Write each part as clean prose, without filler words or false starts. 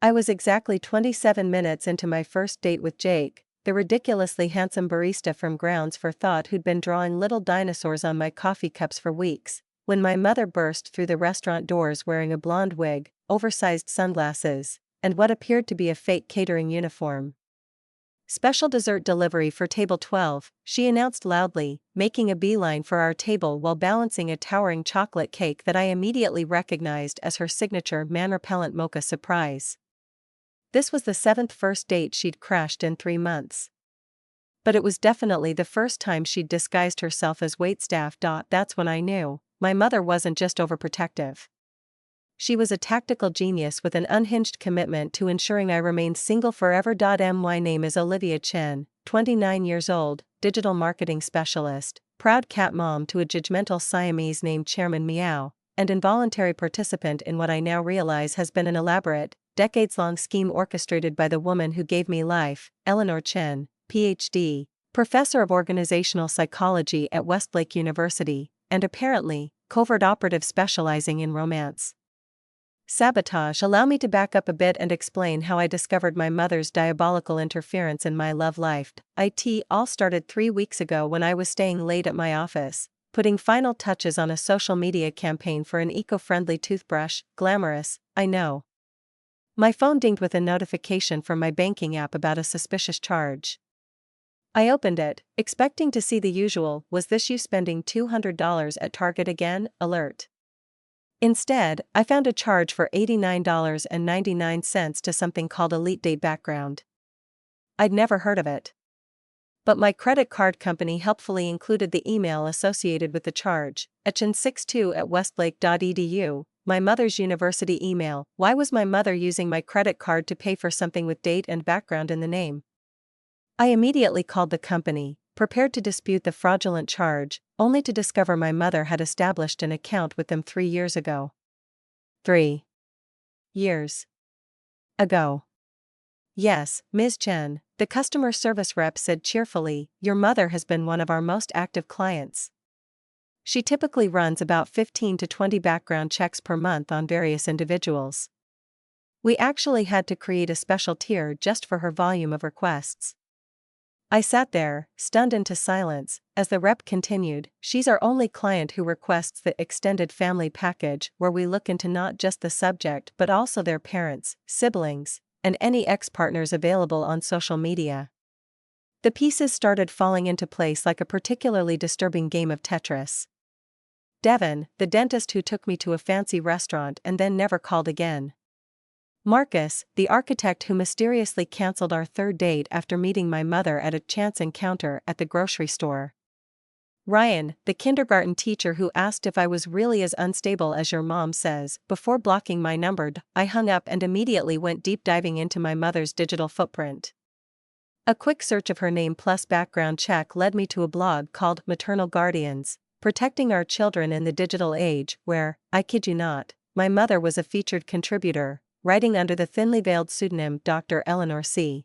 I was exactly 27 minutes into my first date with Jake, the ridiculously handsome barista from Grounds for Thought who'd been drawing little dinosaurs on my coffee cups for weeks, when my mother burst through the restaurant doors wearing a blonde wig, oversized sunglasses, and what appeared to be a fake catering uniform. "Special dessert delivery for table 12, she announced loudly, making a beeline for our table while balancing a towering chocolate cake that I immediately recognized as her signature man-repellent mocha surprise. This was the 7th first date she'd crashed in 3 months. But it was definitely the first time she'd disguised herself as waitstaff. That's when I knew my mother wasn't just overprotective. She was a tactical genius with an unhinged commitment to ensuring I remained single forever. My name is Olivia Chen, 29 years old, digital marketing specialist, proud cat mom to a judgmental Siamese named Chairman Meow, and involuntary participant in what I now realize has been an elaborate, decades-long scheme orchestrated by the woman who gave me life, Eleanor Chen, Ph.D., professor of organizational psychology at Westlake University, and apparently, covert operative specializing in romance. Sabotage. Allow me to back up a bit and explain how I discovered my mother's diabolical interference in my love life. It all started 3 weeks ago when I was staying late at my office, putting final touches on a social media campaign for an eco-friendly toothbrush. Glamorous, I know. My phone dinged with a notification from my banking app about a suspicious charge. I opened it, expecting to see the usual "was this you spending $200 at Target again?" alert. Instead, I found a charge for $89.99 to something called Elite Date Background. I'd never heard of it. But my credit card company helpfully included the email associated with the charge, achin62@westlake.edu, my mother's university email. Why was my mother using my credit card to pay for something with date and background in the name? I immediately called the company, prepared to dispute the fraudulent charge, only to discover my mother had established an account with them 3 years ago. 3 years ago. Yes, Ms. Chen, the customer service rep said cheerfully, your mother has been one of our most active clients. She typically runs about 15 to 20 background checks per month on various individuals. We actually had to create a special tier just for her volume of requests. I sat there, stunned into silence, as the rep continued, she's our only client who requests the extended family package where we look into not just the subject but also their parents, siblings, and any ex-partners available on social media. The pieces started falling into place like a particularly disturbing game of Tetris. Devin, the dentist who took me to a fancy restaurant and then never called again. Marcus, the architect who mysteriously cancelled our 3rd date after meeting my mother at a chance encounter at the grocery store. Ryan, the kindergarten teacher who asked if I was really as unstable as your mom says. Before blocking my number, I hung up and immediately went deep diving into my mother's digital footprint. A quick search of her name plus background check led me to a blog called Maternal Guardians, Protecting Our Children in the Digital Age, where, I kid you not, my mother was a featured contributor, writing under the thinly veiled pseudonym Dr. Eleanor C.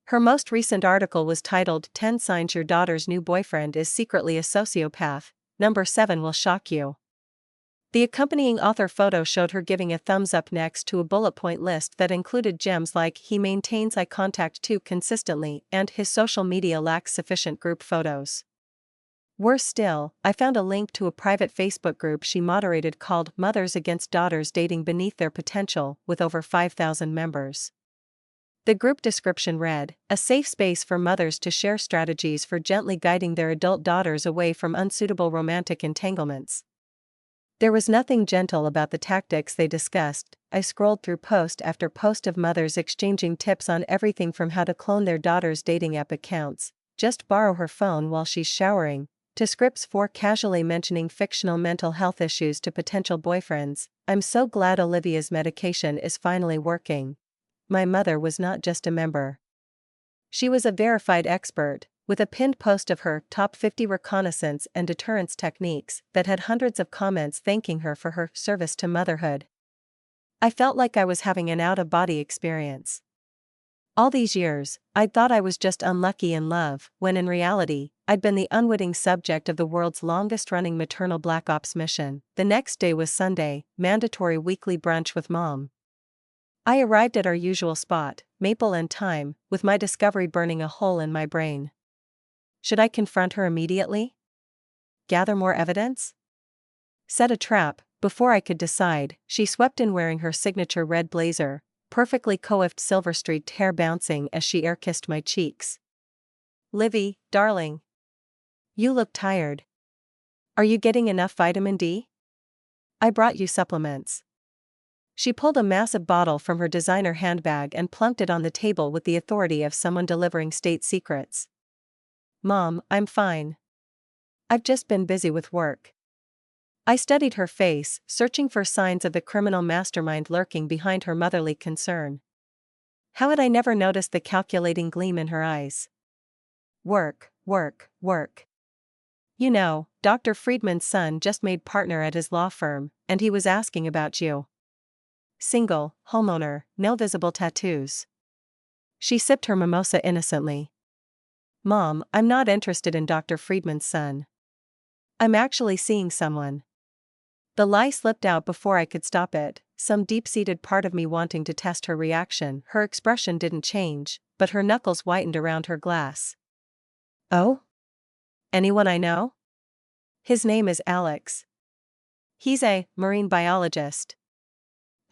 Her most recent article was titled 10 Signs Your Daughter's New Boyfriend is Secretly a Sociopath. Number 7 will shock you. The accompanying author photo showed her giving a thumbs up next to a bullet point list that included gems like he maintains eye contact too consistently and his social media lacks sufficient group photos. Worse still, I found a link to a private Facebook group she moderated called Mothers Against Daughters Dating Beneath Their Potential, with over 5,000 members. The group description read, a safe space for mothers to share strategies for gently guiding their adult daughters away from unsuitable romantic entanglements. There was nothing gentle about the tactics they discussed. I scrolled through post after post of mothers exchanging tips on everything from how to clone their daughters' dating app accounts, just borrow her phone while she's showering, to scripts for casually mentioning fictional mental health issues to potential boyfriends. I'm so glad Olivia's medication is finally working. My mother was not just a member. She was a verified expert, with a pinned post of her top 50 reconnaissance and deterrence techniques that had hundreds of comments thanking her for her service to motherhood. I felt like I was having an out-of-body experience. All these years, I'd thought I was just unlucky in love, when in reality, I'd been the unwitting subject of the world's longest-running maternal Black Ops mission. The next day was Sunday, mandatory weekly brunch with Mom. I arrived at our usual spot, Maple and Thyme, with my discovery burning a hole in my brain. Should I confront her immediately? Gather more evidence? Set a trap? Before I could decide, she swept in wearing her signature red blazer, perfectly coiffed silver-streaked hair bouncing as she air-kissed my cheeks. "Livy, darling. You look tired. Are you getting enough vitamin D? I brought you supplements." She pulled a massive bottle from her designer handbag and plunked it on the table with the authority of someone delivering state secrets. "Mom, I'm fine. I've just been busy with work." I studied her face, searching for signs of the criminal mastermind lurking behind her motherly concern. How had I never noticed the calculating gleam in her eyes? "Work, work, work. You know, Dr. Friedman's son just made partner at his law firm, and he was asking about you. Single, homeowner, no visible tattoos." She sipped her mimosa innocently. "Mom, I'm not interested in Dr. Friedman's son. I'm actually seeing someone." The lie slipped out before I could stop it, some deep-seated part of me wanting to test her reaction. Her expression didn't change, but her knuckles whitened around her glass. "Oh? Anyone I know?" "His name is Alex. He's a marine biologist."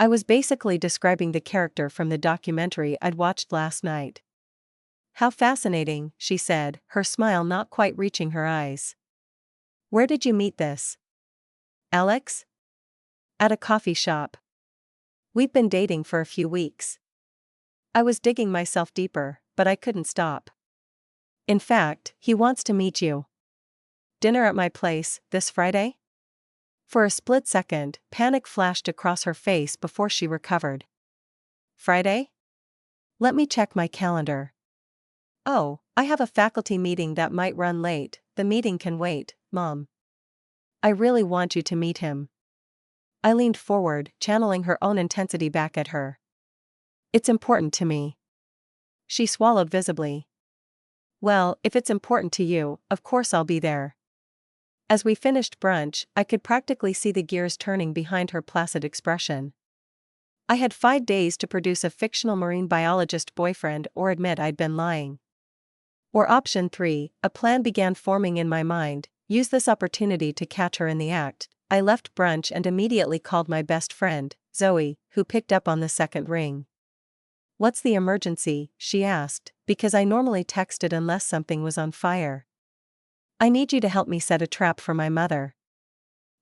I was basically describing the character from the documentary I'd watched last night. "How fascinating," she said, her smile not quite reaching her eyes. "Where did you meet this Alex?" "At a coffee shop. We've been dating for a few weeks." I was digging myself deeper, but I couldn't stop. "In fact, he wants to meet you. Dinner at my place, this Friday?" For a split second, panic flashed across her face before she recovered. "Friday? Let me check my calendar. Oh, I have a faculty meeting that might run late." "The meeting can wait, Mom. I really want you to meet him." I leaned forward, channeling her own intensity back at her. "It's important to me." She swallowed visibly. "Well, if it's important to you, of course I'll be there." As we finished brunch, I could practically see the gears turning behind her placid expression. I had 5 days to produce a fictional marine biologist boyfriend or admit I'd been lying. Or option 3, a plan began forming in my mind: use this opportunity to catch her in the act. I left brunch and immediately called my best friend, Zoe, who picked up on the second ring. "What's the emergency?" she asked, because I normally texted unless something was on fire. "I need you to help me set a trap for my mother.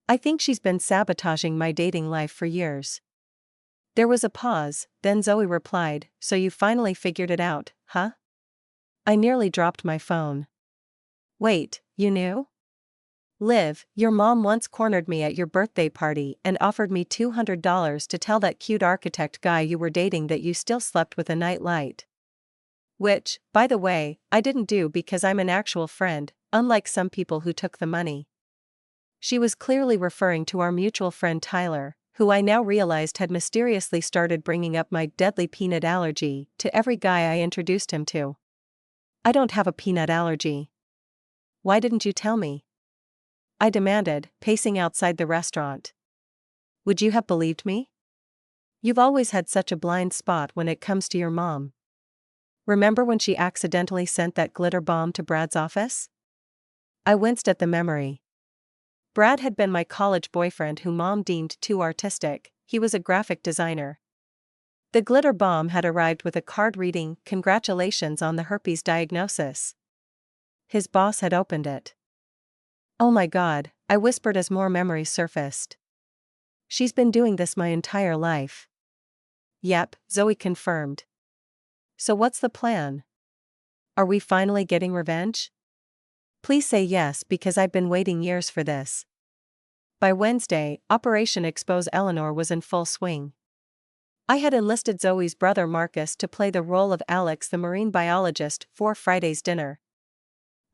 I think she's been sabotaging my dating life for years." There was a pause, then Zoe replied, "So you finally figured it out, huh?" I nearly dropped my phone. "Wait, you knew? Liv, your mom once cornered me at your birthday party and offered me $200 to tell that cute architect guy you were dating that you still slept with a nightlight. Which, by the way, I didn't do because I'm an actual friend, unlike some people who took the money." She was clearly referring to our mutual friend Tyler, who I now realized had mysteriously started bringing up my deadly peanut allergy to every guy I introduced him to. "I don't have a peanut allergy. Why didn't you tell me?" I demanded, pacing outside the restaurant. "Would you have believed me? You've always had such a blind spot when it comes to your mom. Remember when she accidentally sent that glitter bomb to Brad's office?" I winced at the memory. Brad had been my college boyfriend who Mom deemed too artistic. He was a graphic designer. The glitter bomb had arrived with a card reading, "Congratulations on the herpes diagnosis." His boss had opened it. "Oh my God," I whispered as more memories surfaced. "She's been doing this my entire life." "Yep," Zoe confirmed. "So what's the plan? Are we finally getting revenge? Please say yes, because I've been waiting years for this." By Wednesday, Operation Expose Eleanor was in full swing. I had enlisted Zoe's brother Marcus to play the role of Alex the marine biologist for Friday's dinner.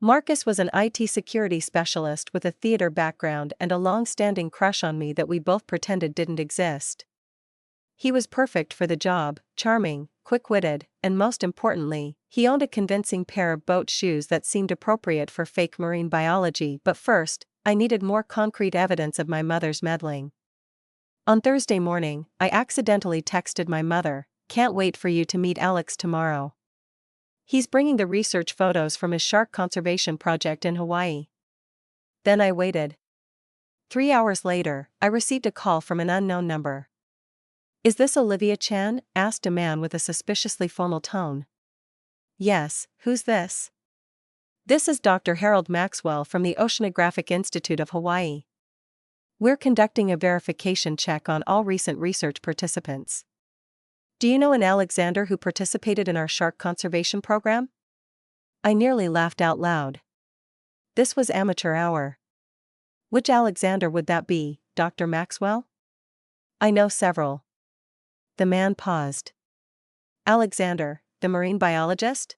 Marcus was an IT security specialist with a theater background and a long-standing crush on me that we both pretended didn't exist. He was perfect for the job, charming, quick-witted, and most importantly, he owned a convincing pair of boat shoes that seemed appropriate for fake marine biology. But first, I needed more concrete evidence of my mother's meddling. On Thursday morning, I accidentally texted my mother, Can't wait for you to meet Alex tomorrow. He's bringing the research photos from his shark conservation project in Hawaii. Then I waited. 3 hours later, I received a call from an unknown number. Is this Olivia Chan? Asked a man with a suspiciously formal tone. Yes, who's this? This is Dr. Harold Maxwell from the Oceanographic Institute of Hawaii. We're conducting a verification check on all recent research participants. Do you know an Alexander who participated in our shark conservation program? I nearly laughed out loud. This was amateur hour. Which Alexander would that be, Dr. Maxwell? I know several. The man paused. Alexander, the marine biologist?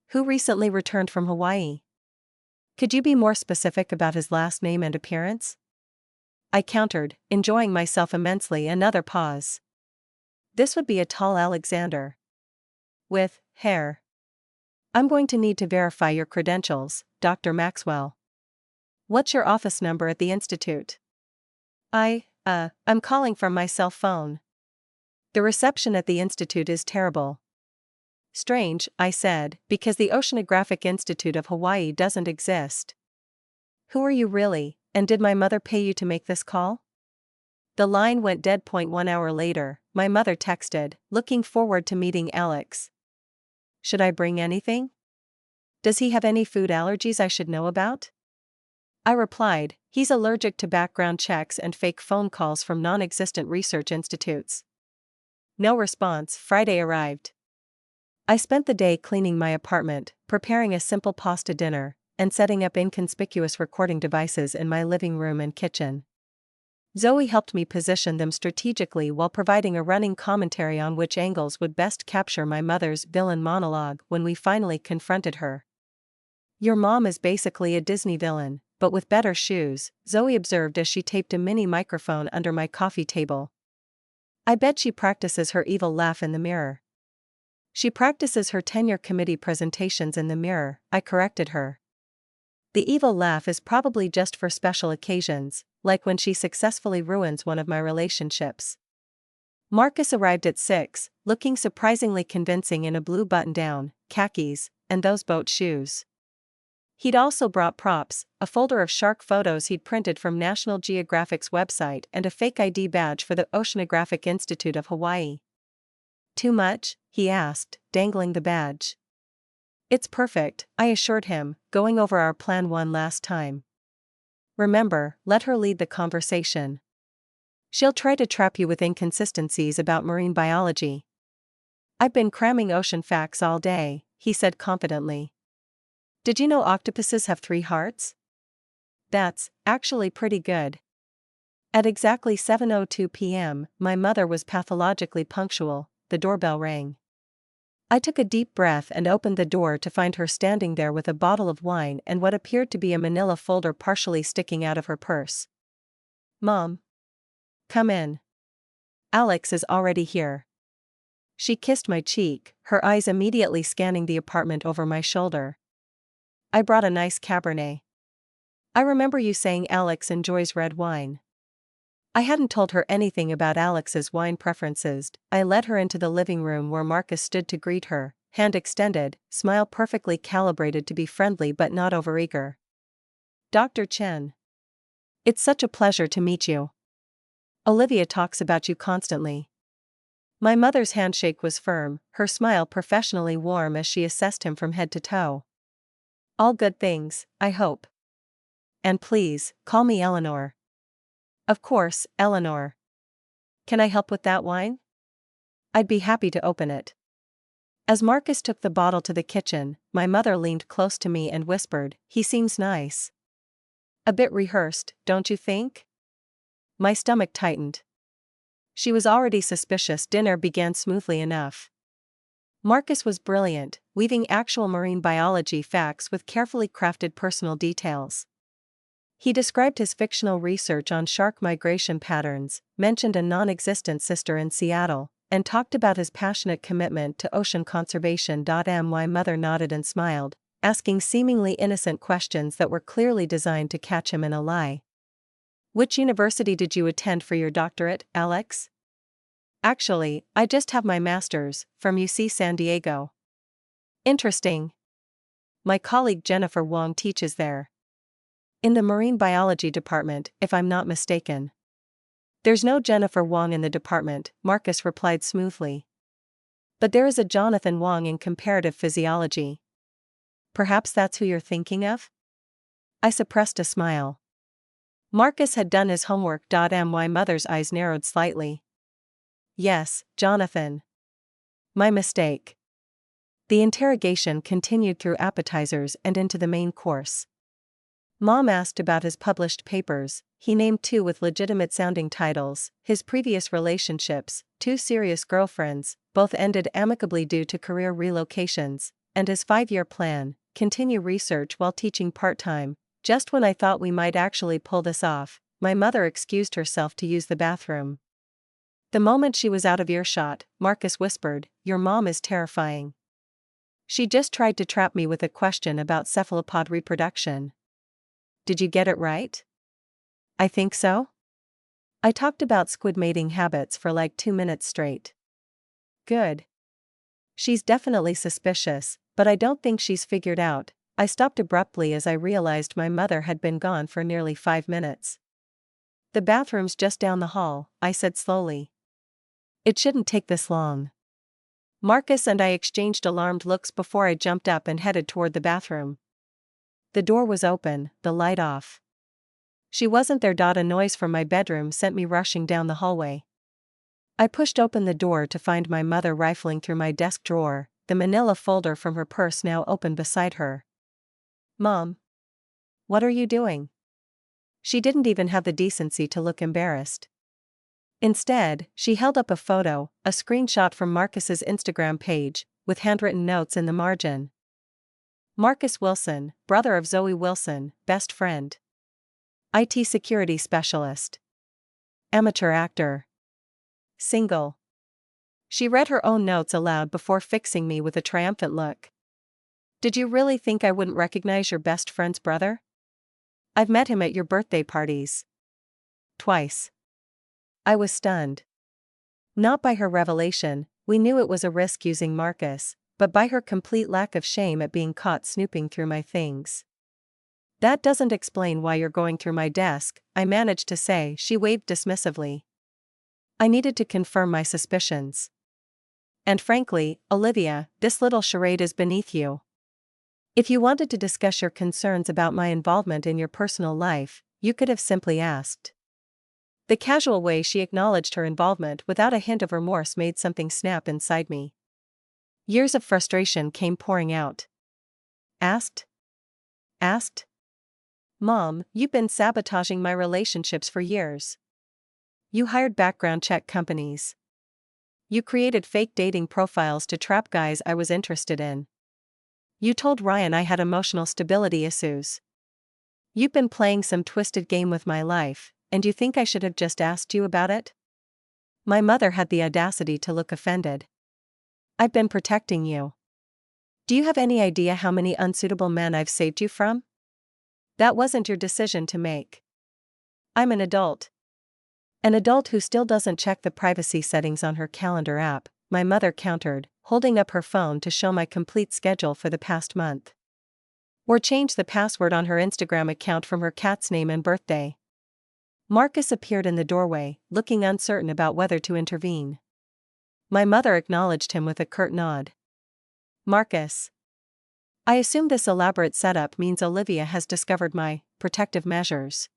Who recently returned from Hawaii? Could you be more specific about his last name and appearance? I countered, enjoying myself immensely. Another pause. This would be a tall Alexander. With hair. I'm going to need to verify your credentials, Dr. Maxwell. What's your office number at the Institute? I'm calling from my cell phone. The reception at the Institute is terrible. Strange, I said, because the Oceanographic Institute of Hawaii doesn't exist. Who are you really, and did my mother pay you to make this call? The line went dead. 1 hour later, my mother texted, looking forward to meeting Alex. Should I bring anything? Does he have any food allergies I should know about? I replied, he's allergic to background checks and fake phone calls from non-existent research institutes. No response. Friday arrived. I spent the day cleaning my apartment, preparing a simple pasta dinner, and setting up inconspicuous recording devices in my living room and kitchen. Zoe helped me position them strategically while providing a running commentary on which angles would best capture my mother's villain monologue when we finally confronted her. Your mom is basically a Disney villain, but with better shoes, Zoe observed as she taped a mini microphone under my coffee table. I bet she practices her evil laugh in the mirror. She practices her tenure committee presentations in the mirror, I corrected her. The evil laugh is probably just for special occasions, like when she successfully ruins one of my relationships. Marcus arrived at 6, looking surprisingly convincing in a blue button-down, khakis, and those boat shoes. He'd also brought props, a folder of shark photos he'd printed from National Geographic's website and a fake ID badge for the Oceanographic Institute of Hawaii. Too much? He asked, dangling the badge. It's perfect, I assured him, going over our plan one last time. Remember, let her lead the conversation. She'll try to trap you with inconsistencies about marine biology. I've been cramming ocean facts all day, he said confidently. Did you know octopuses have 3 hearts? That's actually pretty good. At exactly 7:02 p.m., my mother was pathologically punctual. The doorbell rang. I took a deep breath and opened the door to find her standing there with a bottle of wine and what appeared to be a manila folder partially sticking out of her purse. Mom. Come in. Alex is already here. She kissed my cheek, her eyes immediately scanning the apartment over my shoulder. I brought a nice Cabernet. I remember you saying Alex enjoys red wine. I hadn't told her anything about Alex's wine preferences. I led her into the living room where Marcus stood to greet her, hand extended, smile perfectly calibrated to be friendly but not overeager. Dr. Chen. It's such a pleasure to meet you. Olivia talks about you constantly. My mother's handshake was firm, her smile professionally warm as she assessed him from head to toe. All good things, I hope. And please, call me Eleanor. Of course, Eleanor. Can I help with that wine? I'd be happy to open it. As Marcus took the bottle to the kitchen, my mother leaned close to me and whispered, he seems nice. A bit rehearsed, don't you think? My stomach tightened. She was already suspicious. Dinner began smoothly enough. Marcus was brilliant, weaving actual marine biology facts with carefully crafted personal details. He described his fictional research on shark migration patterns, mentioned a non-existent sister in Seattle, and talked about his passionate commitment to ocean conservation. My mother nodded and smiled, asking seemingly innocent questions that were clearly designed to catch him in a lie. Which university did you attend for your doctorate, Alex? Actually, I just have my master's, from UC San Diego. Interesting. My colleague Jennifer Wong teaches there. In the marine biology department, if I'm not mistaken. There's no Jennifer Wong in the department, Marcus replied smoothly. But there is a Jonathan Wong in comparative physiology. Perhaps that's who you're thinking of? I suppressed a smile. Marcus had done his homework. My mother's eyes narrowed slightly. Yes, Jonathan. My mistake. The interrogation continued through appetizers and into the main course. Mom asked about his published papers. He named 2 with legitimate-sounding titles, his previous relationships, 2 serious girlfriends, both ended amicably due to career relocations, and his 5-year plan, continue research while teaching part-time. Just when I thought we might actually pull this off, my mother excused herself to use the bathroom. The moment she was out of earshot, Marcus whispered, "Your mom is terrifying. She just tried to trap me with a question about cephalopod reproduction." Did you get it right? I think so. I talked about squid mating habits for like 2 minutes straight. Good. She's definitely suspicious, but I don't think she's figured out. I stopped abruptly as I realized my mother had been gone for nearly 5 minutes. The bathroom's just down the hall, I said slowly. It shouldn't take this long. Marcus and I exchanged alarmed looks before I jumped up and headed toward the bathroom. The door was open, the light off. She wasn't there. A noise from my bedroom sent me rushing down the hallway. I pushed open the door to find my mother rifling through my desk drawer, the manila folder from her purse now open beside her. "Mom. What are you doing?" She didn't even have the decency to look embarrassed. Instead, she held up a photo, a screenshot from Marcus's Instagram page, with handwritten notes in the margin. Marcus Wilson, brother of Zoe Wilson, best friend. IT security specialist. Amateur actor. Single. She read her own notes aloud before fixing me with a triumphant look. "Did you really think I wouldn't recognize your best friend's brother? I've met him at your birthday parties. Twice." I was stunned. Not by her revelation, we knew it was a risk using Marcus, but by her complete lack of shame at being caught snooping through my things. "That doesn't explain why you're going through my desk," I managed to say. She waved dismissively. I needed to confirm my suspicions. "And frankly, Olivia, this little charade is beneath you. If you wanted to discuss your concerns about my involvement in your personal life, you could have simply asked." The casual way she acknowledged her involvement without a hint of remorse made something snap inside me. Years of frustration came pouring out. Asked? Asked? "Mom, you've been sabotaging my relationships for years. You hired background check companies. You created fake dating profiles to trap guys I was interested in. You told Ryan I had emotional stability issues. You've been playing some twisted game with my life, and you think I should have just asked you about it?" My mother had the audacity to look offended. "I've been protecting you. Do you have any idea how many unsuitable men I've saved you from? That wasn't your decision to make. I'm an adult. An adult who still doesn't check the privacy settings on her calendar app," my mother countered, holding up her phone to show my complete schedule for the past month. "Or change the password on her Instagram account from her cat's name and birthday." Marcus appeared in the doorway, looking uncertain about whether to intervene. My mother acknowledged him with a curt nod. "Marcus. I assume this elaborate setup means Olivia has discovered my protective measures."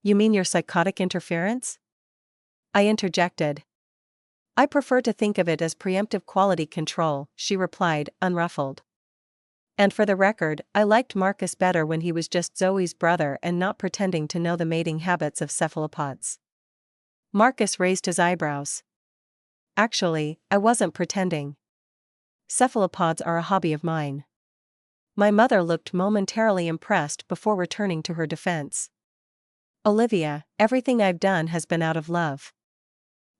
"You mean your psychotic interference?" I interjected. "I prefer to think of it as preemptive quality control," she replied, unruffled. And for the record, I liked Marcus better when he was just Zoe's brother and not pretending to know the mating habits of cephalopods. Marcus raised his eyebrows. "Actually, I wasn't pretending. Cephalopods are a hobby of mine." My mother looked momentarily impressed before returning to her defense. "Olivia, everything I've done has been out of love.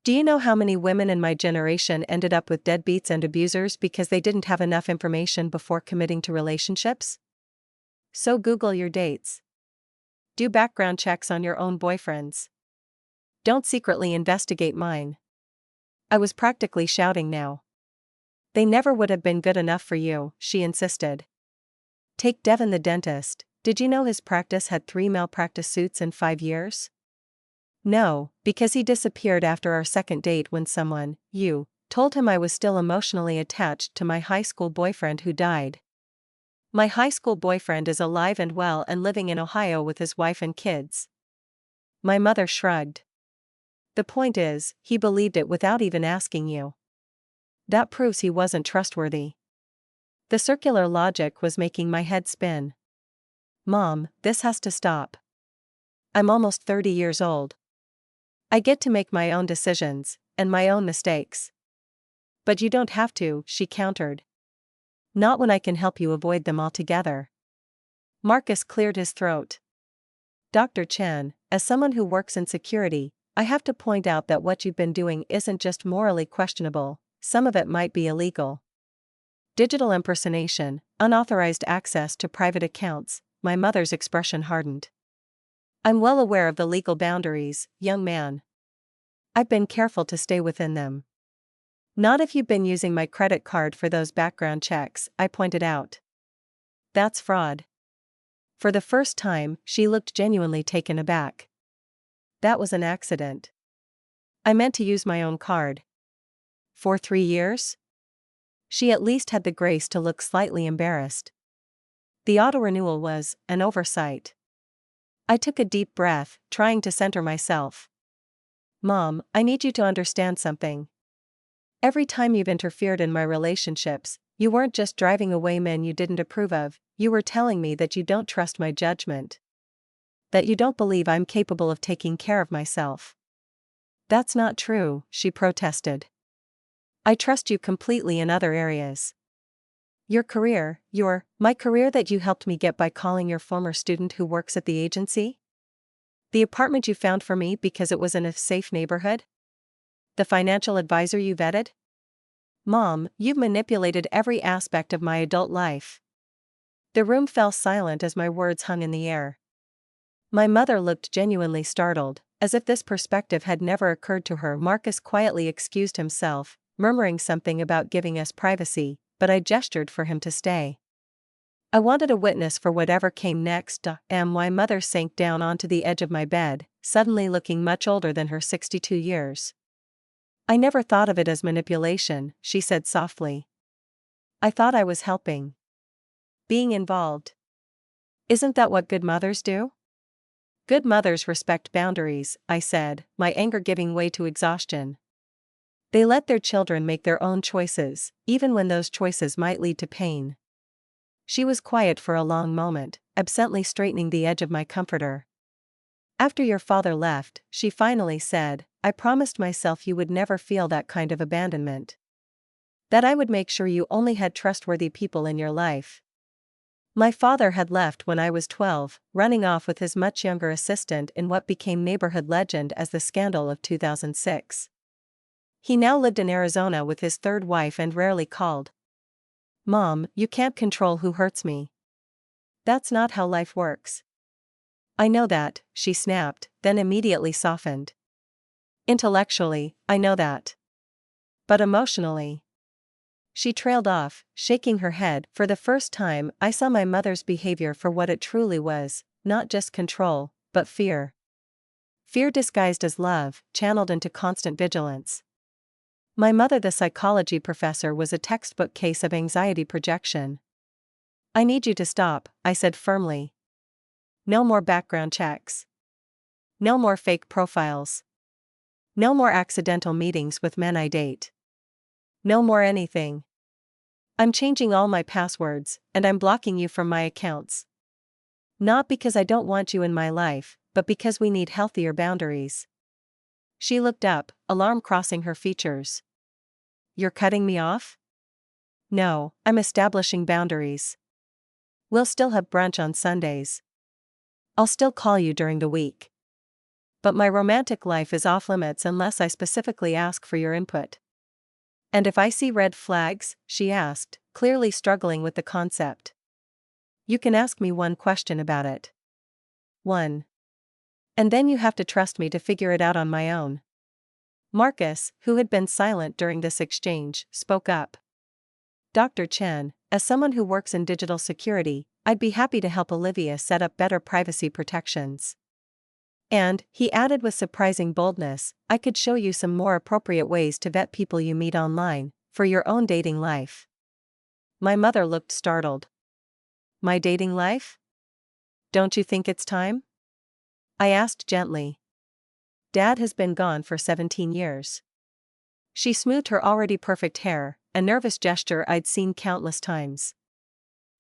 Do you know how many women in my generation ended up with deadbeats and abusers because they didn't have enough information before committing to relationships? So Google your dates. Do background checks on your own boyfriends. Don't secretly investigate mine. I was practically shouting now. They never would have been good enough for you, she insisted. Take Devin the dentist. Did you know his practice had 3 malpractice suits in 5 years? No, because he disappeared after our second date when someone, you, told him I was still emotionally attached to my high school boyfriend who died. My high school boyfriend is alive and well and living in Ohio with his wife and kids. My mother shrugged. The point is, he believed it without even asking you. That proves he wasn't trustworthy. The circular logic was making my head spin. Mom, this has to stop. I'm almost 30 years old. I get to make my own decisions, and my own mistakes. But you don't have to, she countered. Not when I can help you avoid them altogether. Marcus cleared his throat. Dr. Chen, as someone who works in security, I have to point out that what you've been doing isn't just morally questionable, some of it might be illegal. Digital impersonation, unauthorized access to private accounts, my mother's expression hardened. I'm well aware of the legal boundaries, young man. I've been careful to stay within them. Not if you've been using my credit card for those background checks, I pointed out. That's fraud. For the first time, she looked genuinely taken aback. That was an accident. I meant to use my own card. For 3 years? She at least had the grace to look slightly embarrassed. The auto-renewal was an oversight. I took a deep breath, trying to center myself. Mom, I need you to understand something. Every time you've interfered in my relationships, you weren't just driving away men you didn't approve of, you were telling me that you don't trust my judgment. That you don't believe I'm capable of taking care of myself. That's not true, she protested. I trust you completely in other areas. Your career, my career that you helped me get by calling your former student who works at the agency? The apartment you found for me because it was in a safe neighborhood? The financial advisor you vetted? Mom, you've manipulated every aspect of my adult life. The room fell silent as my words hung in the air. My mother looked genuinely startled, as if this perspective had never occurred to her. Marcus quietly excused himself, murmuring something about giving us privacy, but I gestured for him to stay. I wanted a witness for whatever came next. My mother sank down onto the edge of my bed, suddenly looking much older than her 62 years. I never thought of it as manipulation, she said softly. I thought I was helping. Being involved. Isn't that what good mothers do? Good mothers respect boundaries, I said, my anger giving way to exhaustion. They let their children make their own choices, even when those choices might lead to pain. She was quiet for a long moment, absently straightening the edge of my comforter. After your father left, she finally said, I promised myself you would never feel that kind of abandonment. That I would make sure you only had trustworthy people in your life. My father had left when I was 12, running off with his much younger assistant in what became neighborhood legend as the scandal of 2006. He now lived in Arizona with his third wife and rarely called. Mom, you can't control who hurts me. That's not how life works. I know that, she snapped, then immediately softened. Intellectually, I know that. But emotionally. She trailed off, shaking her head. For the first time, I saw my mother's behavior for what it truly was, not just control, but fear. Fear disguised as love, channeled into constant vigilance. My mother, the psychology professor, was a textbook case of anxiety projection. I need you to stop, I said firmly. No more background checks. No more fake profiles. No more accidental meetings with men I date. No more anything. I'm changing all my passwords, and I'm blocking you from my accounts. Not because I don't want you in my life, but because we need healthier boundaries. She looked up, alarm crossing her features. You're cutting me off? No, I'm establishing boundaries. We'll still have brunch on Sundays. I'll still call you during the week. But my romantic life is off limits unless I specifically ask for your input. And if I see red flags, she asked, clearly struggling with the concept. You can ask me one question about it. One. And then you have to trust me to figure it out on my own. Marcus, who had been silent during this exchange, spoke up. Dr. Chen, as someone who works in digital security, I'd be happy to help Olivia set up better privacy protections. And, he added with surprising boldness, I could show you some more appropriate ways to vet people you meet online, for your own dating life. My mother looked startled. My dating life? Don't you think it's time? I asked gently. Dad has been gone for 17 years. She smoothed her already perfect hair, a nervous gesture I'd seen countless times.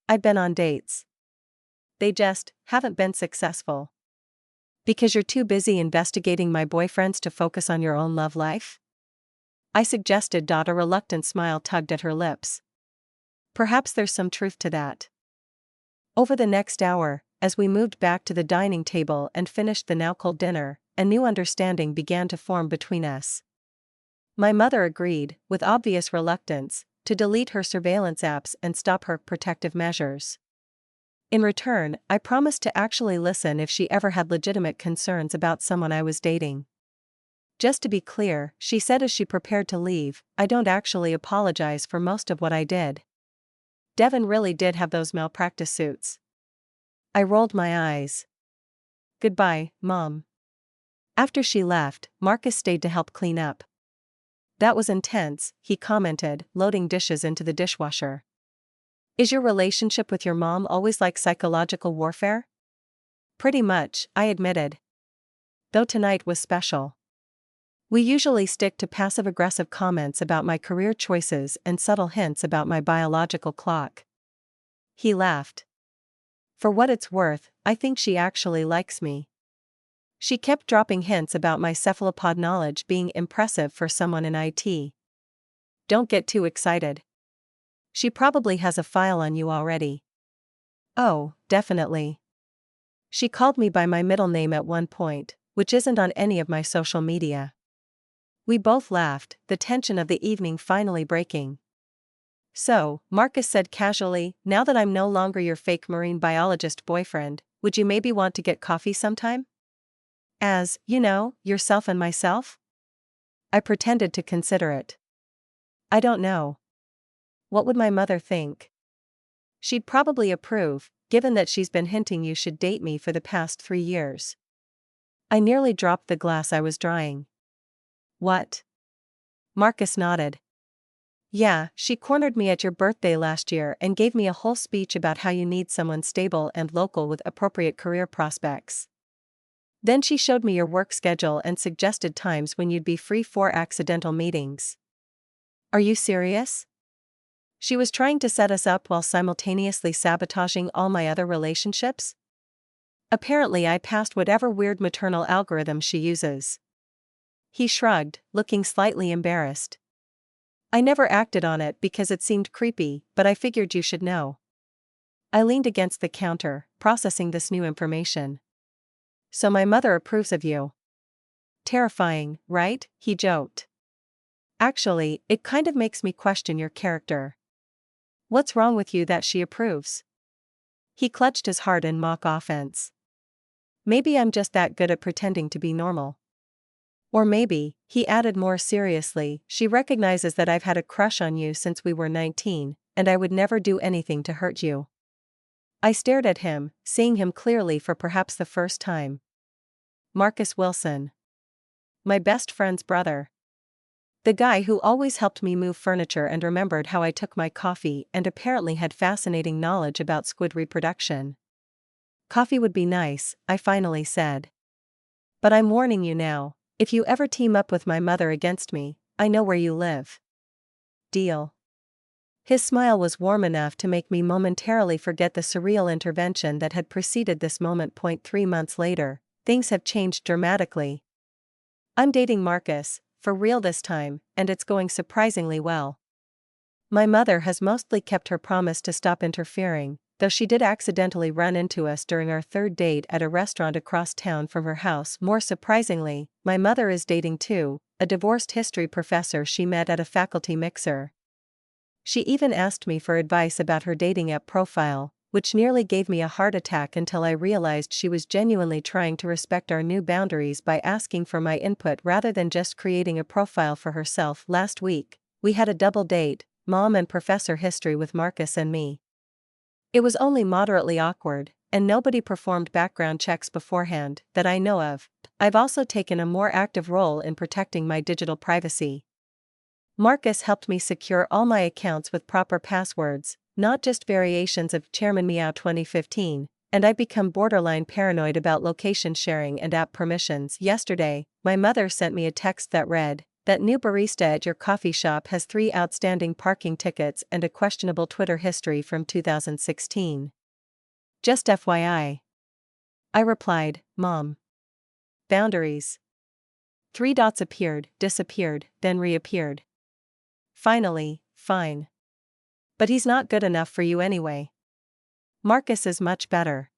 I've been on dates. They just haven't been successful. Because you're too busy investigating my boyfriends to focus on your own love life? I suggested. A reluctant smile tugged at her lips. Perhaps there's some truth to that. Over the next hour, as we moved back to the dining table and finished the now cold dinner, a new understanding began to form between us. My mother agreed, with obvious reluctance, to delete her surveillance apps and stop her protective measures. In return, I promised to actually listen if she ever had legitimate concerns about someone I was dating. Just to be clear, she said as she prepared to leave, I don't actually apologize for most of what I did. Devin really did have those malpractice suits. I rolled my eyes. Goodbye, Mom. After she left, Marcus stayed to help clean up. That was intense, he commented, loading dishes into the dishwasher. Is your relationship with your mom always like psychological warfare? Pretty much, I admitted. Though tonight was special. We usually stick to passive-aggressive comments about my career choices and subtle hints about my biological clock. He laughed. For what it's worth, I think she actually likes me. She kept dropping hints about my cephalopod knowledge being impressive for someone in IT. Don't get too excited. She probably has a file on you already. Oh, definitely. She called me by my middle name at one point, which isn't on any of my social media. We both laughed, the tension of the evening finally breaking. So, Marcus said casually, now that I'm no longer your fake marine biologist boyfriend, would you maybe want to get coffee sometime? As, you know, yourself and myself? I pretended to consider it. I don't know. What would my mother think? She'd probably approve, given that she's been hinting you should date me for the past 3 years. I nearly dropped the glass I was drying. What? Marcus nodded. Yeah, she cornered me at your birthday last year and gave me a whole speech about how you need someone stable and local with appropriate career prospects. Then she showed me your work schedule and suggested times when you'd be free for accidental meetings. Are you serious? She was trying to set us up while simultaneously sabotaging all my other relationships? Apparently I passed whatever weird maternal algorithm she uses. He shrugged, looking slightly embarrassed. I never acted on it because it seemed creepy, but I figured you should know. I leaned against the counter, processing this new information. So my mother approves of you. Terrifying, right? He joked. Actually, it kind of makes me question your character. What's wrong with you that she approves? He clutched his heart in mock offense. Maybe I'm just that good at pretending to be normal. Or maybe, he added more seriously, she recognizes that I've had a crush on you since we were 19, and I would never do anything to hurt you. I stared at him, seeing him clearly for perhaps the first time. Marcus Wilson. My best friend's brother. The guy who always helped me move furniture and remembered how I took my coffee and apparently had fascinating knowledge about squid reproduction. Coffee would be nice, I finally said. But I'm warning you now, if you ever team up with my mother against me, I know where you live. Deal. His smile was warm enough to make me momentarily forget the surreal intervention that had preceded this moment. 3 months later, things have changed dramatically. I'm dating Marcus, for real this time, and it's going surprisingly well. My mother has mostly kept her promise to stop interfering, though she did accidentally run into us during our third date at a restaurant across town from her house. More surprisingly, my mother is dating too, a divorced history professor she met at a faculty mixer. She even asked me for advice about her dating app profile, which nearly gave me a heart attack until I realized she was genuinely trying to respect our new boundaries by asking for my input rather than just creating a profile for herself. Last week, we had a double date, Mom and Professor History with Marcus and me. It was only moderately awkward, and nobody performed background checks beforehand, that I know of. I've also taken a more active role in protecting my digital privacy. Marcus helped me secure all my accounts with proper passwords, not just variations of Chairman Meow 2015, and I've become borderline paranoid about location sharing and app permissions. Yesterday, my mother sent me a text that read, "That new barista at your coffee shop has 3 outstanding parking tickets and a questionable Twitter history from 2016. Just FYI." I replied, "Mom. Boundaries." 3 dots appeared, disappeared, then reappeared. Finally, fine. But he's not good enough for you anyway. Marcus is much better.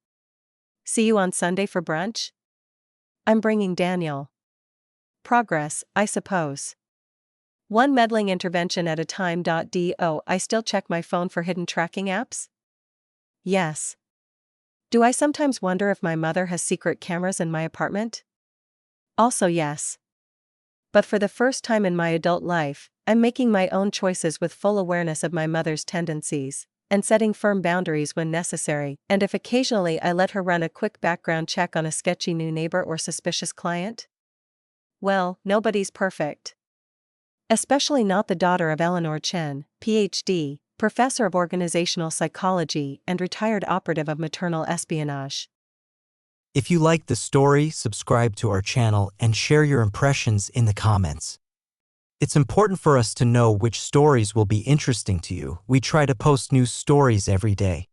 See you on Sunday for brunch? I'm bringing Daniel. Progress, I suppose. One meddling intervention at a time. Do I still check my phone for hidden tracking apps? Yes. Do I sometimes wonder if my mother has secret cameras in my apartment? Also yes. But for the first time in my adult life, I'm making my own choices with full awareness of my mother's tendencies, and setting firm boundaries when necessary, and if occasionally I let her run a quick background check on a sketchy new neighbor or suspicious client. Well, nobody's perfect. Especially not the daughter of Eleanor Chen, Ph.D., professor of organizational psychology and retired operative of maternal espionage. If you liked the story, subscribe to our channel and share your impressions in the comments. It's important for us to know which stories will be interesting to you. We try to post new stories every day.